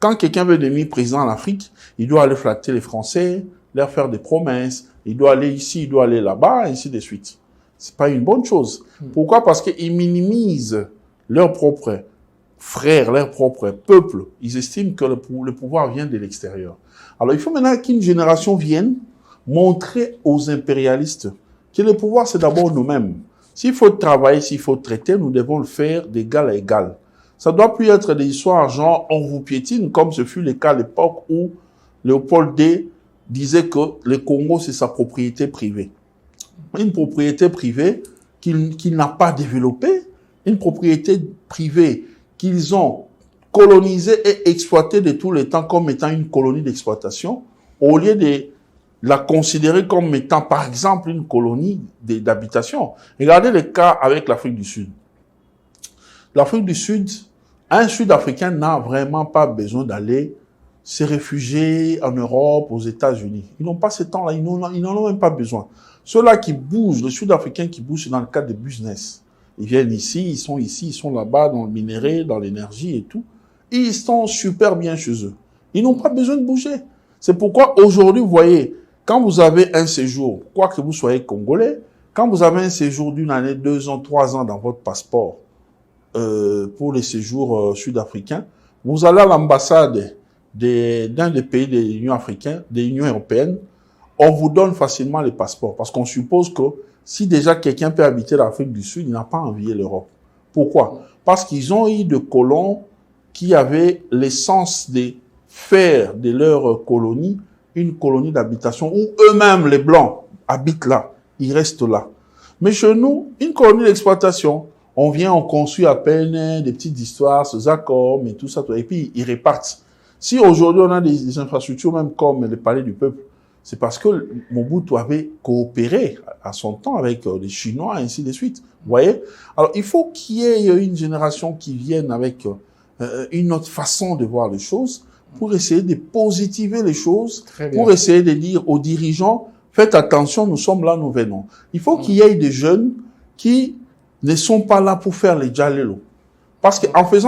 Quand quelqu'un veut devenir président en Afrique, il doit aller flatter les Français, leur faire des promesses, il doit aller ici, il doit aller là-bas, ainsi de suite. C'est pas une bonne chose. Pourquoi? Parce qu'ils minimisent leurs propres frères, leur propre peuple. Ils estiment que le pouvoir vient de l'extérieur. Alors, il faut maintenant qu'une génération vienne montrer aux impérialistes que le pouvoir, c'est d'abord nous-mêmes. S'il faut travailler, s'il faut traiter, nous devons le faire d'égal à égal. Ça doit plus être des histoires genre on vous piétine, comme ce fut le cas à l'époque où Léopold D disait que le Congo, c'est sa propriété privée. Une propriété privée qu'il n'a pas développée, une propriété privée qu'ils ont colonisée et exploitée de tous les temps comme étant une colonie d'exploitation, au lieu de la considérer comme étant, par exemple, une colonie d'habitation. Regardez le cas avec l'Afrique du Sud. L'Afrique du Sud, un Sud-Africain n'a vraiment pas besoin d'aller se réfugier en Europe, aux États-Unis. Ils n'ont pas ce temps-là, ils n'en ont même pas besoin. Ceux-là qui bougent, les Sud-Africains qui bougent, c'est dans le cadre de business. Ils viennent ici, ils sont là-bas dans le minerai, dans l'énergie et tout. Ils sont super bien chez eux. Ils n'ont pas besoin de bouger. C'est pourquoi aujourd'hui, vous voyez, quand vous avez un séjour, quoi que vous soyez congolais, quand vous avez un séjour d'une année, 2 ans, 3 ans dans votre passeport, pour les séjours sud-africains, vous allez à l'ambassade d'un des pays de l'Union africaine, de l'Union européenne, on vous donne facilement les passeports. Parce qu'on suppose que si déjà quelqu'un peut habiter l'Afrique du Sud, il n'a pas envié l'Europe. Pourquoi? Parce qu'ils ont eu des colons qui avaient l'essence de faire de leur colonie une colonie d'habitation où eux-mêmes, les Blancs, habitent là. Ils restent là. Mais chez nous, une colonie d'exploitation, on vient, on construit à peine des petites histoires, ces accords, mais tout ça, et puis ils repartent. Si aujourd'hui on a des infrastructures même comme le Palais du Peuple, c'est parce que Mobutu avait coopéré à son temps avec les Chinois, ainsi de suite. Vous voyez? Alors, il faut qu'il y ait une génération qui vienne avec une autre façon de voir les choses pour essayer de positiver les choses, pour essayer de dire aux dirigeants, faites attention, nous sommes là, nous venons. Il faut qu'il y ait des jeunes qui ne sont pas là pour faire les djalelo. Parce qu'en faisant